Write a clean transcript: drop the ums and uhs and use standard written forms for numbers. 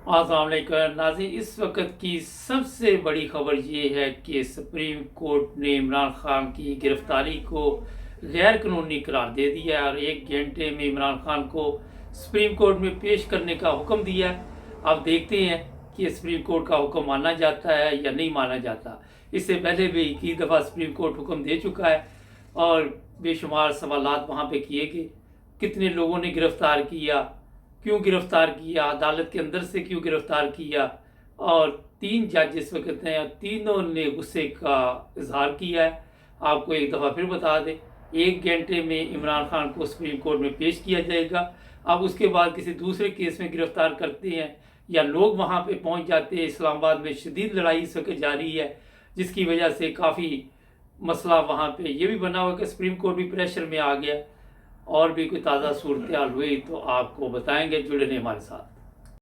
अस्सलाम वालेकुम नाज़रीन। इस वक्त की सबसे बड़ी खबर ये है कि सुप्रीम कोर्ट ने इमरान खान की गिरफ्तारी को गैर कानूनी करार दे दिया है और 1 घंटे में इमरान खान को सुप्रीम कोर्ट में पेश करने का हुक्म दिया है। अब देखते हैं कि सुप्रीम कोर्ट का हुक्म माना जाता है या नहीं माना जाता। इससे पहले भी कई दफ़ा सुप्रीम कोर्ट हुक्म दे चुका है और बेशुमार सवालात वहाँ पे किए गए। कितने लोगों ने गिरफ्तार किया, क्यों गिरफ्तार किया, अदालत के अंदर से क्यों गिरफ्तार किया। और 3 जज इस वक्त हैं, तीनों ने गुस्से का इजहार किया है। आपको एक दफ़ा फिर बता दें, 1 घंटे में इमरान खान को सुप्रीम कोर्ट में पेश किया जाएगा। अब उसके बाद किसी दूसरे केस में गिरफ्तार करते हैं या लोग वहाँ पे पहुँच जाते हैं। इस्लामाबाद में शदीद लड़ाई इस वक्त जारी है, जिसकी वजह से काफ़ी मसला वहाँ पे ये भी बना हुआ कि सुप्रीम कोर्ट भी प्रेशर में आ गया। और भी कोई ताज़ा सूरत हाल हुई तो आपको बताएंगे, जुड़े रहें हमारे साथ।